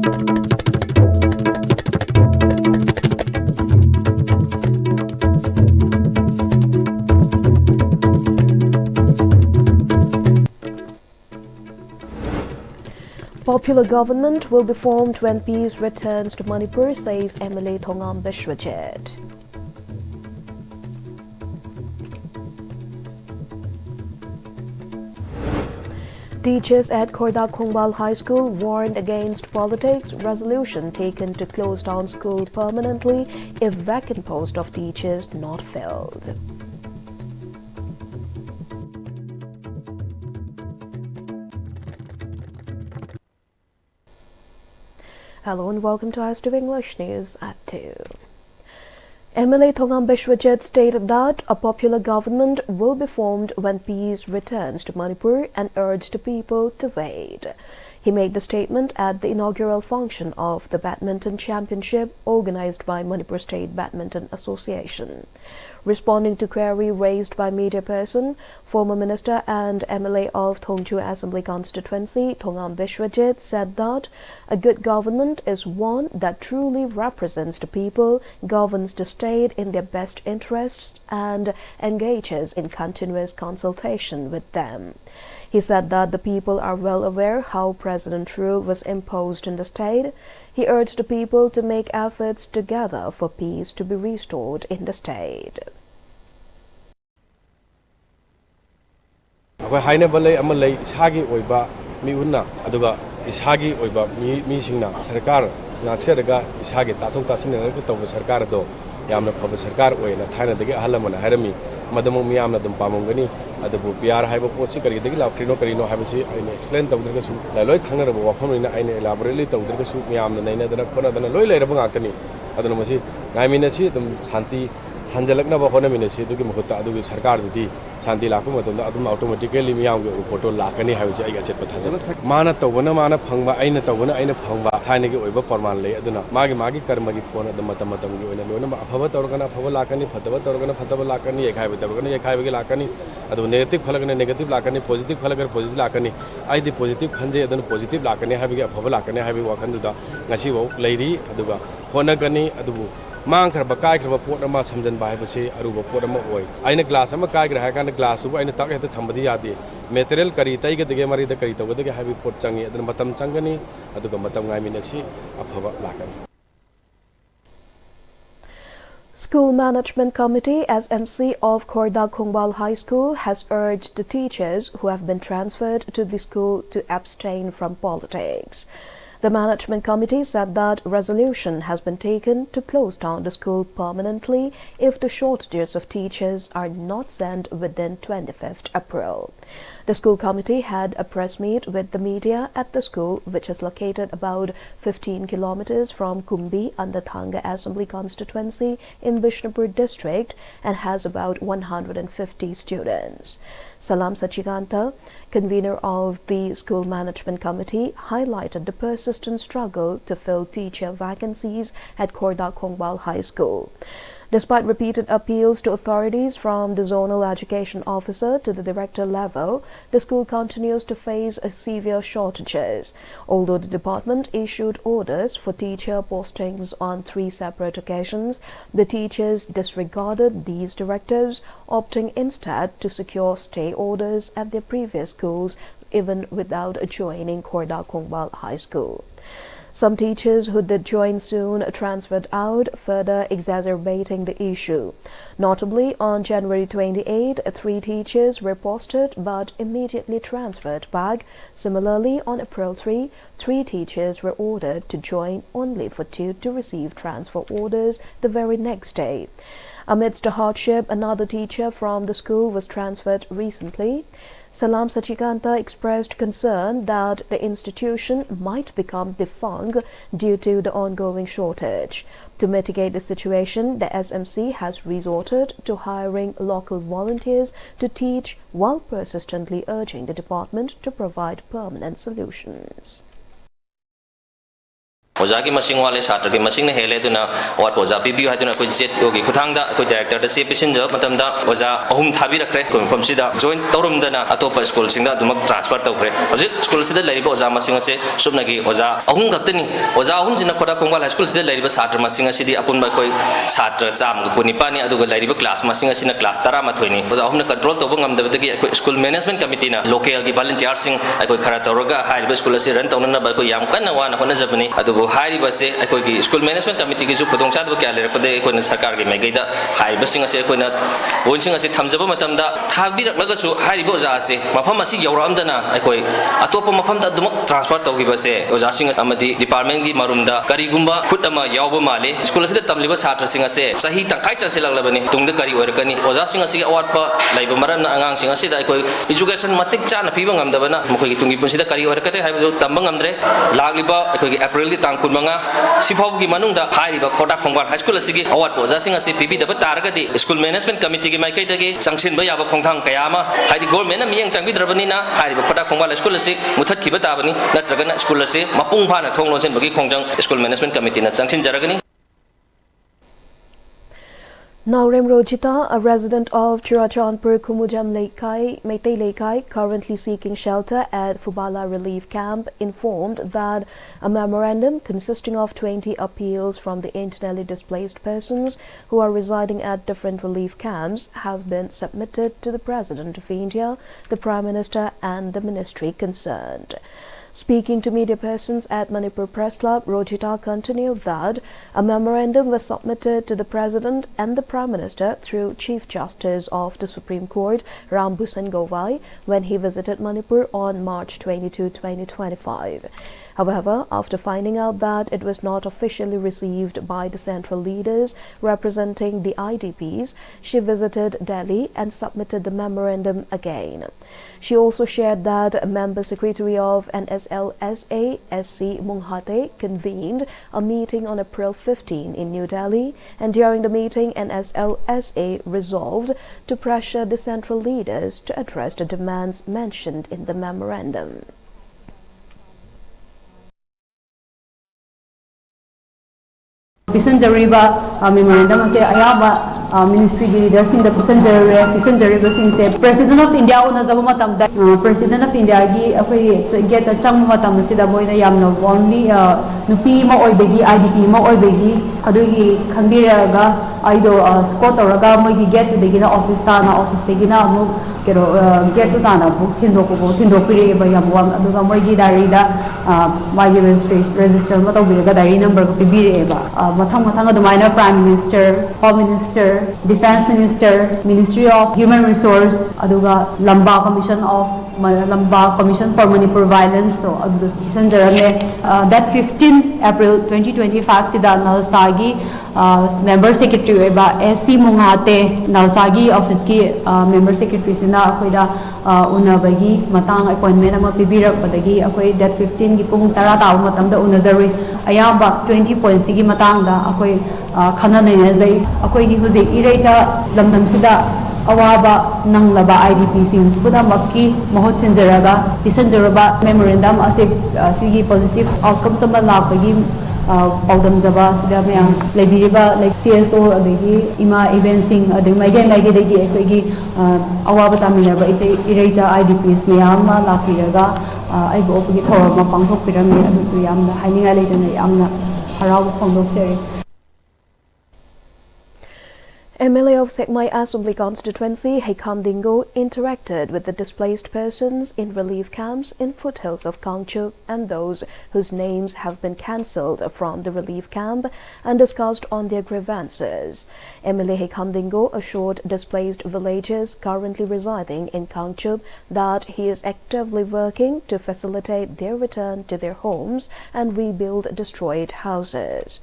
Popular government will be formed when peace returns to Manipur, says MLA Pm-Istv. Teachers at Khorda Khongbal High School warned against politics. Resolution taken to close down school permanently if vacant post of teachers not filled. Hello and welcome to Pm-Istv English News at 2. MLA Pm-Istv stated that a popular government will be formed when peace returns to Manipur and urged the people to wait. He made the statement at the inaugural function of the Badminton Championship organized by Manipur State Badminton Association. Responding to query raised by media person, former minister and MLA of Thongju Assembly constituency, Pm-Istv, said that a good government is one that truly represents the people, governs the state in their best interests, and engages in continuous consultation with them. He said that the people are well aware how President rule was imposed in the state. He urged the people to make efforts together for peace to be restored in the state. Madamu miyamna dum pamongani adabu PR haiba posi karigidagi la krino karino haibasi aina explain tawdrga su la loi khangara ba wafam ina aina elaborately tawdrga su miyamna naina dana khona dana loi leiraba ngakani aduna masi ngaimina si dum shanti hanjalakna ba hona mina si dugi mukhutta adugi sarkar dudi shanti lakpa matamda adum automatically miyam ge photo lakani haibasi ai achet pathaja mana tawbana mana phangba aina tawbana aina phangba thaina ge oiba parman le aduna magi karma gi phone adum matam matam gi oina loina afaba tawrgana afaba lakani phataba tawrgana phataba lakani ekhaiba tawrgana ekhaiba ge lakani adu negative khalagana negative lakani positive khalagar positive lakani ai di positive khanje adun positive lakani habi ge afaba lakani habi wakhan duda ngasi wo leiri aduga hona gani adubu mang kharba kai kharba pot ama samjan bai base aruba pot ama oi aina glass ama kai gra ha kan glass bu aina tak heta thambadi yadi material kari tai ge dege mari da kari tawde ge habi pot changi adun matam changani aduga matam ngai minasi afaba lakani. School Management Committee SMC of Khorda Khongbal High School has urged the teachers who have been transferred to the school to abstain from politics. The Management Committee said that resolution has been taken to close down the school permanently if the shortages of teachers are not sent within 25th April. The school committee had a press meet with the media at the school, which is located about 15 kilometers from Kumbi under Thanga Assembly constituency in Bishnupur district and has about 150 students. Salam Sachikanta, convener of the School Management Committee, highlighted the persistent struggle to fill teacher vacancies at Khorda Khongbal High School. Despite repeated appeals to authorities from the zonal education officer to the director level, the school continues to face severe shortages. Although the department issued orders for teacher postings on 3 separate occasions, the teachers disregarded these directives, opting instead to secure stay orders at their previous schools, even without joining Khorda Khongbal High School. Some teachers who did join soon transferred out, further exacerbating the issue. Notably, on January 28, 3 teachers were posted but immediately transferred back. Similarly, on April 3, 3 teachers were ordered to join, only for 2 to receive transfer orders the very next day. Amidst the hardship, another teacher from the school was transferred recently. Salam Sachikanta expressed concern that the institution might become defunct due to the ongoing shortage. To mitigate the situation, the SMC has resorted to hiring local volunteers to teach while persistently urging the department to provide permanent solutions. ओजा की मसिंग वाले छात्र की मसिंग ने हेले दुना और ओजा पीबी हादुना कोई जेट योगी खुथांगदा कोई डायरेक्टर द से पिसिन जो मतमदा ओजा अहुम थाबी रखरे कोई फमसिदा जॉइन तौरमदना अतोप स्कूल सिंगदा दुमक ट्रांसफर तौखरे हजिक स्कूल सिदा लैरिबो ओजा मसिंग से सुबनगी ओजा अहुम खक्तनी ओजा अहुम जिना खोदा कोंगवाल हाई स्कूल सिदा लैरिबो छात्र मसिंग सिदी अपुनबा कोई छात्र चाम कुनिपानी अदुगा लैरिबो क्लास मसिंग सिना क्लास 10 माथोइनी ओजा अहुमना control तौबो ngamdabadagi akoi school management committee na local gi volunteer sing akoi khara tawraga hairiba school ase run tawna ba akoi yam kanna wana hona jabani adubu hairiba se akoi gi school management committee gi ju khudong chadba kya lerakpade akoi na sarkar gi magai da hairiba sing ase akoi na bon sing ase thamjaba matamda thabi raklaga su hairiba oja ase mafam asi yawramdana akoi atopa mafam da dumak transfer tawgi ba se oja sing amadi department gi marumda karigumba khut ama yawba male school ase tamliba chhatra sing ase sahi tangkai chansilaglabani tungda kari oirakani oja sing ase awatpa laiba maram angang sing asida akoi education matik chana piba ngamdabana mokoi gi tungi punsida kari orakate haibu tamba ngamdre lagliba akoi gi april gi tang kunmanga sifau gi manungda hairiba khoda khongwal high school asigi award oja sing asi pibi daba taragadi school management committee gi maikai dagi sangsin ba yaba khongthang kayama haidi government na miyang changbi drabani na hairiba khoda khongwal high school asig muthat khiba tabani natragana school ase mapung phana thonglo sen bagi khongjang school management committee na changsin jaragani. Naurem Rojita, a resident of Churachandpur Kumujam Meitei Laikai, currently seeking shelter at Fubala Relief Camp, informed that a memorandum consisting of 20 appeals from the internally displaced persons who are residing at different relief camps have been submitted to the President of India, the Prime Minister and the ministry concerned. Speaking to media persons at Manipur Press Club, Rojita continued that a memorandum was submitted to the President and the Prime Minister through Chief Justice of the Supreme Court, Rambhusan Govai, when he visited Manipur on March 22, 2025. However, after finding out that it was not officially received by the central leaders representing the IDPs, she visited Delhi and submitted the memorandum again. She also shared that a member secretary of NSLSA, SC Munghate, convened a meeting on April 15 in New Delhi, and during the meeting, NSLSA resolved to pressure the central leaders to address the demands mentioned in the memorandum. Pisanjariba memorandum ase ayaba ministry leaders in the Pisanjariba since President of India una jaba matam da President of India gi akoi get a chang matam sida moina yamna only nupi ma oibegi IDP ma oibegi adugi khambiraga aido squat oraga moigi get to the office ta na office te gina amu kero get to ta na bu thindo pire ba yamwam aduga moigi diary da magi register ma tawbiraga diary number ko pibire ba mathang adumaina Prime Minister, Home Minister, Defense Minister, Ministry of Human Resource, aduga Lamba Commission for Manipur Violence to adus Pisanjarame that 15 April 2025 sida Nalsagi member secretary ba SC Munghate Nalsagi office ki member secretary sina akoida unabagi matang appointment ama pibirak padagi akoi that 15 gi pung 10 taw matamda unazari ayaba 20 points gi matang da akoi khana nei zai akoi gi huji irecha lamdam sida awaba nanglaba IDP sing puda makki mahot sinjaraga Pisanjaraba memorandum ase sigi positive outcome sama lapagi paudam jaba sida myam lebiriba like CSO adegi ima event sing adegi mai degi ekoi awaba taminaba ireja IDPs myam ma lapiraga aibo opagi thorma pangthok pirami adu su yamna haininga leidana yamna harau phongdok cheri. MLA of Sekmai Assembly constituency, Heikam Dingo, interacted with the displaced persons in relief camps in foothills of Kangchup and those whose names have been cancelled from the relief camp and discussed on their grievances. MLA Heikam Dingo assured displaced villagers currently residing in Kangchup that he is actively working to facilitate their return to their homes and rebuild destroyed houses.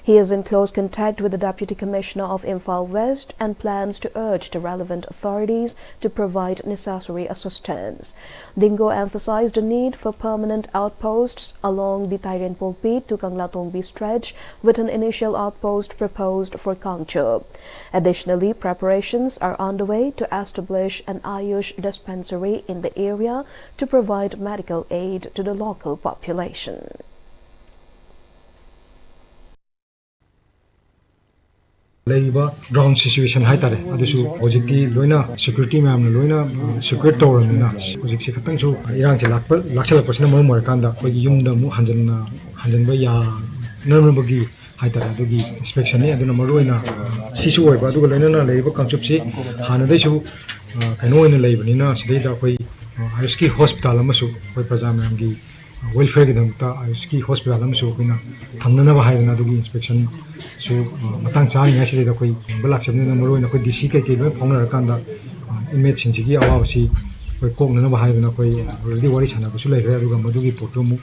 He is in close contact with the Deputy Commissioner of Imphal West and plans to urge the relevant authorities to provide necessary assistance. Dingo emphasized the need for permanent outposts along the Tairenpolpi to Kanglatongbi stretch, with an initial outpost proposed for Kangchup. Additionally, preparations are underway to establish an Ayush dispensary in the area to provide medical aid to the local population. ꯂꯩꯕ ground situation ꯍꯥꯏꯇꯥꯔꯦ ꯑꯗꯨꯁꯨ ꯍꯧꯖꯤꯛꯇꯤ ꯂꯣꯏꯅ security ꯃꯌꯥꯝꯅ ꯂꯣꯏꯅ secure ꯇꯧꯔꯕꯅꯤꯅ ꯍꯧꯖꯤꯛꯁꯦ ꯈꯤꯇꯪꯁꯨ ꯏꯔꯥꯡꯁꯦ ꯂꯥꯛꯁꯜꯂꯛꯄꯁꯤꯅ ꯃꯔꯝ ꯑꯣꯏꯔꯀꯥꯟꯗ ꯑꯩꯈꯣꯏꯒꯤ ꯌꯨꯝꯗ ꯑꯃꯨꯛ ꯍꯟꯖꯤꯟꯕ ꯌꯥꯅꯅꯕꯒꯤ ꯍꯥꯏꯇꯥꯔꯦ ꯑꯗꯨꯒꯤ ꯏꯟꯁꯄꯦꯛꯁꯟꯅꯤ ꯑꯗꯨꯅ ꯃꯔꯨꯑꯣꯏꯅ ꯁꯤꯁꯨ ꯑꯣꯏꯕ ꯑꯗꯨꯒ ꯂꯣꯏꯅꯅ ꯂꯩꯔꯤꯕ ꯀꯥꯡꯆꯨꯞꯁꯤ ꯍꯥꯟꯅꯗꯩꯁꯨ ꯀꯩꯅꯣ ꯑꯣꯏꯅ ꯂꯩꯕꯅꯤꯅ ꯁꯤꯗꯩꯗ ꯑꯩꯈꯣꯏ ꯑꯥꯌꯨꯁꯀꯤ ꯍꯣꯁꯄꯤꯇꯥꯜ ꯑꯃꯁꯨ ꯑꯩꯈꯣꯏ ꯄ꯭ꯔꯖꯥ ꯃꯌꯥꯝꯒꯤ ꯋꯦꯜꯐꯤꯌꯔꯒꯤꯗꯃꯛꯇ ꯑꯥꯌꯨꯁꯀꯤ ꯍꯣꯁꯄꯤꯇꯥꯜ ꯑꯃꯁꯨ ꯑꯩꯈꯣꯏꯅ ꯊꯝꯅꯅꯕ ꯍꯥꯏꯗꯅ ꯑꯗꯨꯒꯤ ꯏꯟꯁꯄꯦꯛꯁꯟꯁꯨ ꯃꯇꯥꯡ ꯆꯥꯔꯤꯉꯩꯁꯤꯗꯩꯗ ꯑꯩꯈꯣꯏ ꯌꯦꯡꯕ ꯂꯥꯛꯆꯕꯅꯤꯅ ꯃꯔꯨꯑꯣꯏꯅ ꯑꯩꯈꯣꯏ ꯗꯤ ꯁꯤ ꯀꯩꯀꯩ ꯂꯣꯏ ꯐꯥꯎꯅꯔꯀꯥꯟꯗ ꯏꯟꯃꯦꯠꯁꯤꯡꯁꯤꯒꯤ ꯑꯋꯥꯕꯁꯤ ꯑꯩꯈꯣꯏ ꯀꯣꯛꯅꯅꯕ ꯍꯥꯏꯗꯅ ꯑꯩꯈꯣꯏ ꯑꯣꯜꯔꯦꯗꯤ ꯋꯥꯔꯤ ꯁꯥꯟꯅꯕꯁꯨ ꯂꯩꯈ꯭ꯔꯦ ꯑꯗꯨꯒ ꯃꯗꯨꯒꯤ ꯄꯣꯠꯇꯨ ꯑꯃꯨꯛ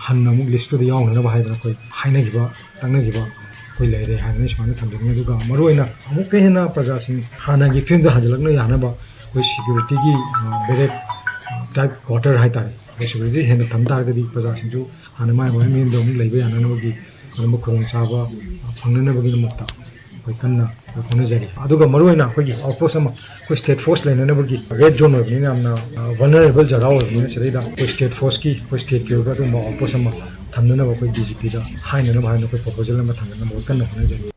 ꯍꯟꯅ ꯑꯃꯨꯛ ꯂꯤꯁꯇꯨꯗ ꯌꯥꯎꯅꯅꯕ ꯍꯥꯏꯗꯅ ꯑꯩꯈꯣꯏ ꯍꯥꯏꯅꯈꯤꯕ ꯇꯛꯅꯈꯤꯕ ꯑꯩꯈꯣꯏ ꯂꯩꯔꯦ ꯍꯥꯏꯗꯅ ꯁꯨꯃꯥꯏꯅ ꯊꯝꯖꯅꯤꯡꯉꯤ ꯑꯗꯨꯒ ꯃꯔꯨꯑꯣꯏꯅ ꯑꯃꯨꯛꯀ ꯍꯦꯟꯅ प्रजाꯁꯤꯡ ꯍꯥꯟꯅꯒꯤ ꯐꯤꯕꯝꯗ ꯍꯟꯖꯤꯜꯂꯛꯅ ꯌꯥꯅꯕ ꯑꯩꯈꯣꯏ ꯁꯦꯀ꯭ꯌꯨꯔꯤꯇꯤꯒꯤ ꯕꯦꯔꯦꯛ ꯇꯥꯏꯞ ꯀ꯭ꯋꯥꯔꯇꯔ ꯍꯥꯏꯇꯥꯔꯦ ꯑꯩꯈꯣꯏ ꯁꯦꯀ꯭ꯌꯨꯔꯤꯇꯤ ꯍꯦꯟꯅ ꯊꯝ ꯇꯥꯔꯒꯗꯤ प्रजाꯁꯤꯡꯁꯨ ꯍꯥꯟꯅ ꯃꯥꯏ ꯃꯌꯨꯝꯗ ꯑꯃꯨꯛ ꯂꯩꯕ ꯌꯥꯅꯅꯕꯒꯤ ꯑꯗꯨꯝꯕ ꯈꯨꯗꯣꯡꯆꯥꯕ ꯐꯪꯅꯅꯕꯒꯤꯗꯃꯛꯇ ꯑꯩꯈꯣꯏ ꯀꯟꯅ ꯍꯣꯠꯅꯖꯔꯤ ꯑꯗꯨꯒ ꯃꯔꯨꯑꯣꯏꯅ ꯑꯩꯈꯣꯏꯒꯤ ꯑꯥꯎꯠꯄꯣꯁ ꯑꯃ ꯑꯩꯈꯣꯏ ꯁ꯭ꯇꯦꯠ ꯐꯣꯔꯁ ꯂꯩꯅꯅꯕꯒꯤ ꯔꯦꯗ ꯖꯣꯟ ꯑꯣꯏꯕꯅꯤꯅ ꯌꯥꯝꯅ ꯚꯜꯅꯔꯦꯕꯜ ꯖꯒꯥ ꯑꯣꯏꯕꯅꯤ나 ꯁꯤꯗꯩꯗ ꯑꯩꯈꯣꯏ ꯁ꯭ꯇꯦꯠ ꯐꯣꯔꯁꯀꯤ ꯑꯩꯈꯣꯏ ꯁ꯭ꯇꯦꯠꯀꯤ ꯑꯣꯏꯕ ꯑꯗꯨꯒꯨꯝꯕ ꯑꯥꯎꯠꯄꯣꯁ ꯑꯃ ꯊꯝꯅꯅꯕ ꯑꯩꯈꯣꯏ DGPꯗ ꯍꯥꯏꯅꯅꯕ ꯍꯥꯏꯅ ꯑꯩꯈꯣꯏ ꯄ꯭ꯔꯣꯄꯣꯖꯦꯜ ꯑꯃ ꯊꯥꯡꯒꯠꯅꯕ ꯑꯩꯈꯣꯏ ꯀꯟꯅ ꯍꯣꯠꯅꯖꯔꯤ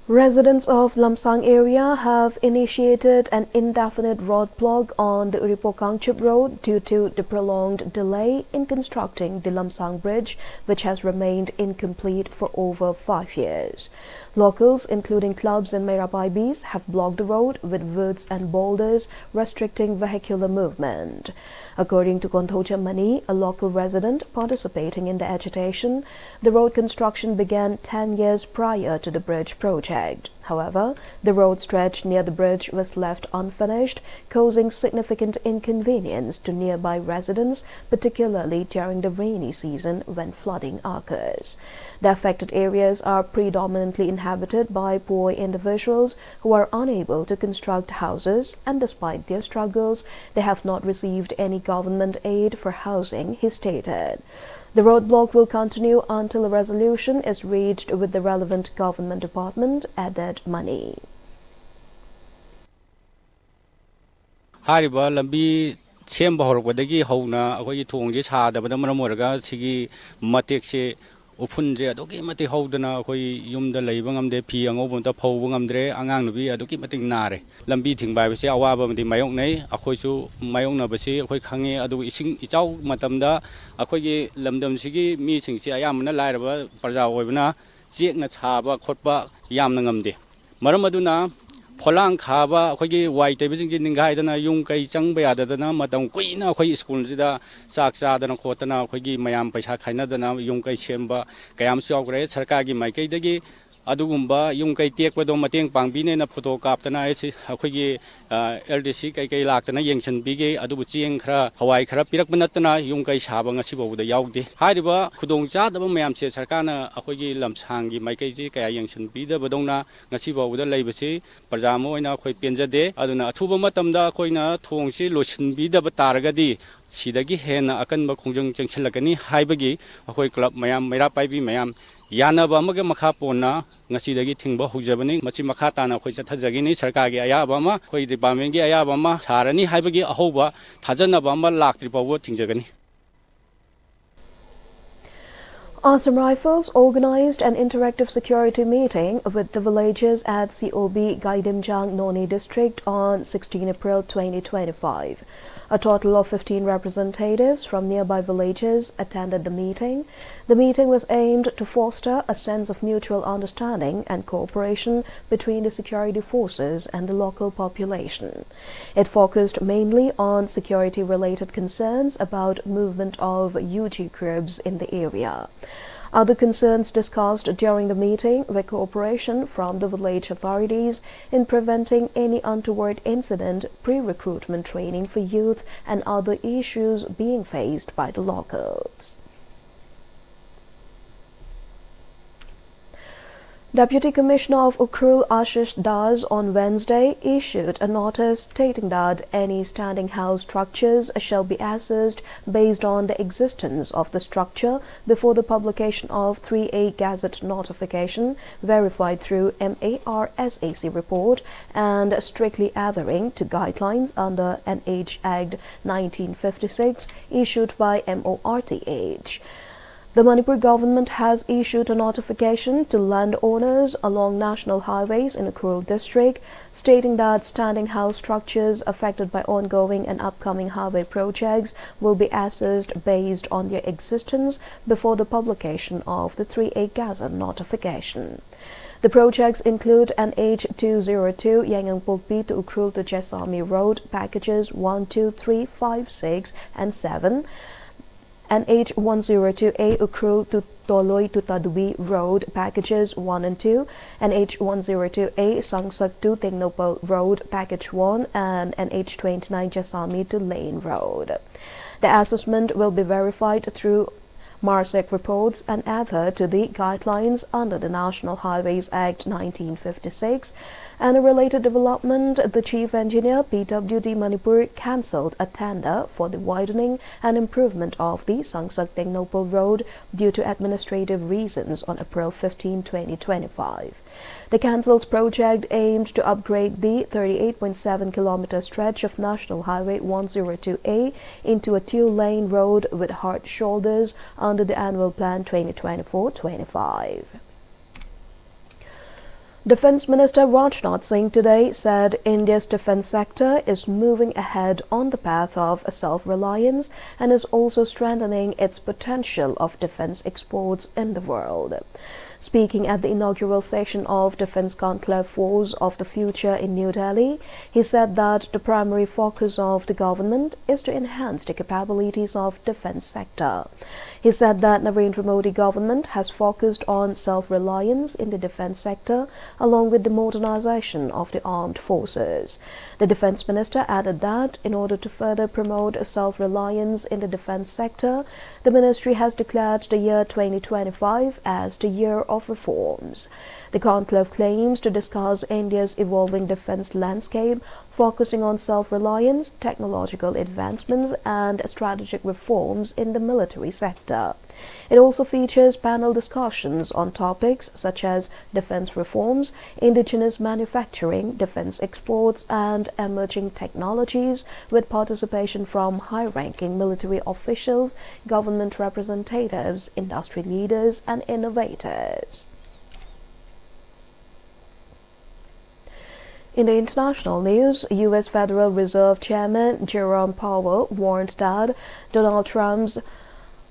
Residents of Lamsang area have initiated an indefinite roadblock on the Uripokangchup road due to the prolonged delay in constructing the Lamsang bridge, which has remained incomplete for over 5 years. Locals, including clubs and Merapaibis, have blocked the road with woods and boulders, restricting vehicular movement. According to Konthocha Mani, a local resident participating in the agitation, the road construction began 10 years prior to the bridge project. However, the road stretch near the bridge was left unfinished, causing significant inconvenience to nearby residents, particularly during the rainy season when flooding occurs. The affected areas are predominantly inhabited by poor individuals who are unable to construct houses, and despite their struggles, they have not received any government aid for housing, he stated. The roadblock will continue until a resolution is reached with the relevant government department, added Mani. ꯍꯥꯏꯔꯤꯕ ꯂꯝꯕꯤ ꯁꯦꯝꯕ ꯍꯧꯔꯛꯄꯗꯒꯤ ꯍꯧꯅ ꯑꯩꯈꯣꯏꯒꯤ ꯊꯣꯡꯁꯦ ꯁꯥꯗꯕꯗ ꯃꯔꯝ ꯑꯣꯏꯔꯒ ꯁꯤꯒꯤ ꯃꯇꯦꯛꯁꯦ ꯎꯐꯨꯟꯁꯦ ꯑꯗꯨꯛꯀꯤ ꯃꯇꯤꯛ ꯍꯧꯗꯅ ꯑꯩꯈꯣꯏ ꯌꯨꯝꯗ ꯂꯩꯕ ꯉꯝꯗꯦ ꯐꯤ ꯑꯉꯧꯕ ꯑꯃꯇ ꯐꯧꯕ ꯉꯝꯗ꯭रे ꯑꯉꯥꯡ ꯅꯨꯄꯤ ꯑꯗꯨꯛꯀꯤ ꯃꯇꯤꯛ ꯅꯥꯔꯦ ꯂꯝꯕꯤ ꯊꯤꯡꯕ ꯍꯥꯏꯕꯁꯤ ꯑꯋꯥꯕ ꯑꯃꯗꯤ ꯃꯥꯌꯣꯛꯅꯩ ꯑꯩꯈꯣꯏꯁꯨ ꯃꯥꯌꯣꯛꯅꯕꯁꯤ ꯑꯩꯈꯣꯏ ꯈꯪꯉꯤ ꯑꯗꯨꯒ ꯏꯁꯤꯡ ꯏꯆꯥꯎ ꯃꯇꯝꯗ ꯑꯩꯈꯣꯏꯒꯤ ꯂꯝꯗꯝꯁꯤꯒꯤ ꯃꯤꯁꯤꯡꯁꯤ ꯑꯌꯥꯝꯕꯅ ꯂꯥꯏꯔꯕ ꯄ꯭ꯔꯖꯥ ꯑꯣꯏꯕꯅ ꯆꯦꯛꯅ ꯁꯥꯕ ꯈꯣꯠꯄ ꯌꯥꯝꯅ ꯉꯝꯗꯦ ꯃꯔꯝ ꯑꯗꯨꯅ ꯐꯣꯂꯥꯡ ꯈꯥꯕ ꯑꯩꯈꯣꯏꯒꯤ ꯋꯥꯏ ꯇꯩꯕꯁꯤꯡꯁꯤ ꯅꯤꯡꯒꯥꯏꯗꯅ ꯌꯨꯝ ꯀꯩ ꯆꯪꯕ ꯌꯥꯗꯗꯅ ꯃꯇꯝ ꯀꯨꯏꯅ ꯑꯩꯈꯣꯏ ꯁ꯭ꯀꯨꯜꯁꯤꯗ ꯆꯥꯛ ꯆꯥꯗꯅ ꯈꯣꯠꯇꯅ ꯑꯩꯈꯣꯏꯒꯤ ꯃꯌꯥꯝ ꯄꯩꯁꯥ ꯈꯥꯏꯅꯗꯅ ꯌꯨꯝ ꯀꯩ ꯁꯦꯝꯕ ꯀꯌꯥꯝꯁꯨ ꯌꯥꯎꯈ꯭ꯔꯦ ꯁꯔꯀꯥꯔꯒꯤ ꯃꯥꯏꯀꯩꯗꯒꯤ ꯑꯗꯨꯒꯨꯝꯕ ꯌꯨꯝ ꯀꯩ ꯇꯦꯛꯄꯗꯣ ꯃꯇꯦꯡ ꯄꯥꯡꯕꯤꯅꯦꯅ ꯐꯣꯇꯣ ꯀꯥꯞꯇꯅ ꯑꯩꯈꯣꯏꯒꯤ LDC ꯀꯩꯀꯩ ꯂꯥꯛꯇꯅ ꯌꯦꯡꯁꯤꯟꯕꯤꯒꯦ ꯑꯗꯨꯕꯨ ꯆꯦꯡ ꯈꯔ ꯍꯋꯥꯏ ꯈꯔ ꯄꯤꯔꯛꯄ ꯅꯠꯇꯅ ꯌꯨꯝ ꯀꯩ ꯁꯥꯕ ꯉꯁꯤꯐꯥꯎꯕꯗ ꯌꯥꯎꯗꯦ ꯍꯥꯏꯔꯤꯕ ꯈꯨꯗꯣꯡꯆꯥꯗꯕ ꯃꯌꯥꯝꯁꯦ ꯁꯔꯀꯥꯔꯅ ꯑꯩꯈꯣꯏꯒꯤ ꯂꯝꯁꯥꯡꯒꯤ ꯃꯥꯏꯀꯩꯁꯤ ꯀꯌꯥ ꯌꯦꯡꯁꯤꯟꯕꯤꯗꯕꯗꯧꯅ ꯉꯁꯤꯐꯥꯎꯕꯗ ꯂꯩꯕꯁꯤ ꯄ꯭ꯔꯖꯥ ꯑꯃ ꯑꯣꯏꯅ ꯑꯩꯈꯣꯏ ꯄꯦꯟꯖꯗꯦ ꯑꯗꯨꯅ ꯑꯊꯨꯕ ꯃꯇꯝꯗ ꯑꯩꯈꯣꯏꯅ ꯊꯣꯡꯁꯤ ꯂꯣꯏꯁꯤꯟꯕꯤꯗꯕ ꯇꯥꯔꯒꯗꯤ ꯁꯤꯗꯒꯤ ꯍꯦꯟꯅ ꯑꯀꯟꯕ ꯈꯣꯡꯖꯪ ꯆꯪꯁꯤꯜꯂꯛꯀꯅꯤ ꯍꯥꯏꯕꯒꯤ ꯑꯩꯈꯣꯏ ꯀ꯭ꯂꯕ ꯃꯌꯥꯝ ꯃꯩꯔꯥ ꯄꯥꯏꯕꯤ ꯃꯌꯥꯝ ꯌꯥꯅꯕ ꯑꯃꯒ ꯃꯈꯥ ꯄꯣꯟꯅ ꯉꯁꯤꯗꯒꯤ ꯊꯤꯡꯕ ꯍꯧꯖꯕꯅꯤ ꯃꯁꯤ ꯃꯈꯥ ꯇꯥꯅ ꯑꯩꯈꯣꯏ ꯆꯠꯊꯖꯒꯅꯤ ꯁꯔꯀꯥꯔꯒꯤ ꯑꯌꯥꯕ ꯑꯃ ꯑꯩꯈꯣꯏ ꯗꯤꯄꯥꯔꯠꯃꯦꯟꯒꯤ ꯑꯌꯥꯕ ꯑꯃ ꯁꯥꯔꯅꯤ ꯍꯥꯏꯕꯒꯤ ꯑꯍꯧꯕ ꯊꯥꯖꯅꯕ ꯑꯃ ꯂꯥꯛꯇ꯭ꯔꯤ ꯐꯥꯎꯕ ꯊꯤꯡꯖꯒꯅꯤ Assam Rifles organized an interactive security meeting with the villagers at COB Gaidimjang Noni district on 16 April 2025. A total of 15 representatives from nearby villages attended the meeting. The meeting was aimed to foster a sense of mutual understanding and cooperation between the security forces and the local population. It focused mainly on security-related concerns about movement of UG groups in the area. Other concerns discussed during the meeting were cooperation from the village authorities in preventing any untoward incident, pre-recruitment training for youth, and other issues being faced by the locals. Deputy Commissioner of Ukhrul Ashish Das on Wednesday issued a notice stating that any standing house structures shall be assessed based on the existence of the structure before the publication of 3A Gazette notification verified through MARSAC report and strictly adhering to guidelines under NH Act 1956 issued by MORTH. The Manipur government has issued a notification to landowners along national highways in Ukhrul district, stating that standing house structures affected by ongoing and upcoming highway projects will be assessed based on their existence before the publication of the 3A Gazette notification. The projects include NH202 Yangon-Pokpi to Ukhrul to Jesami Road, packages 1, 2, 3, 5, 6, and 7. NH102A Ukhrul to Toloi to Tadubi Road, packages 1 and 2, NH102A Sangsak to Tengnopal Road, package 1, and NH29 Jasami to Lane Road. The assessment will be verified through MARSEC reports and adhere to the guidelines under the National Highways Act 1956. And a related development, the Chief Engineer PWD Manipur cancelled a tender for the widening and improvement of the Sangsak Tengnopal Road due to administrative reasons on April 15, 2025. The cancelled project aimed to upgrade the 38.7-kilometer stretch of National Highway 102A into a two-lane road with hard shoulders under the Annual Plan 2024-25. Defense Minister Rajnath Singh today said India's defense sector is moving ahead on the path of self-reliance and is also strengthening its potential of defense exports in the world. Speaking at the inaugural session of Defense Conclave Force of the Future in New Delhi, he said that the primary focus of the government is to enhance the capabilities of defense sector. He said that Narendra Modi government has focused on self-reliance in the defense sector along with the modernization of the armed forces. The defense minister added that in order to further promote self-reliance in the defense sector, the ministry has declared the year 2025 as the year of reforms. The conclave claims to discuss India's evolving defense landscape, focusing on self-reliance, technological advancements, and strategic reforms in the military sector. It also features panel discussions on topics such as defense reforms, indigenous manufacturing, defense exports, and emerging technologies, with participation from high-ranking military officials, government representatives, industry leaders, and innovators. In the international news, U.S. Federal Reserve Chairman Jerome Powell warned that Donald Trump's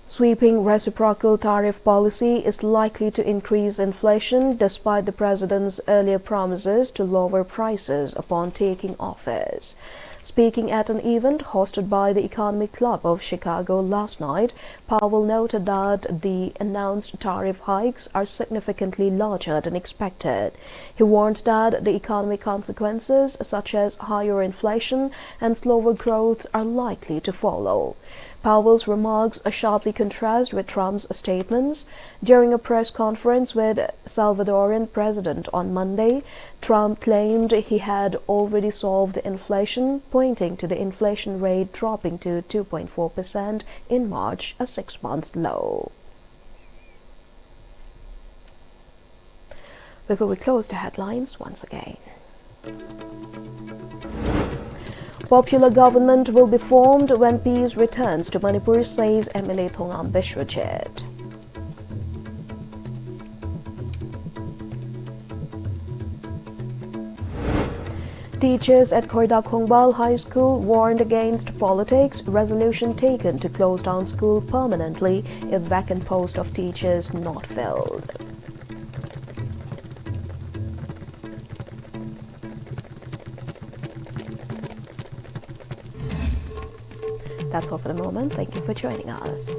sweeping reciprocal tariff policy is likely to increase inflation despite the president's earlier promises to lower prices upon taking office. Speaking at an event hosted by the Economic Club of Chicago last night, Powell noted that the announced tariff hikes are significantly larger than expected. He warned that the economic consequences, such as higher inflation and slower growth, are likely to follow. Powell's remarks sharply contrast with Trump's statements. During a press conference with Salvadoran president on Monday, Trump claimed he had already solved inflation, pointing to the inflation rate dropping to 2.4% in March, a 6-month low. Before we close the headlines once again. Popular government will be formed when peace returns to Manipur, says MLA Thongam Bishrajit. Teachers at Khorda Khongbal High School warned against politics, resolution taken to close down school permanently if vacant post of teachers not filled. That's all for the moment. Thank you for joining us.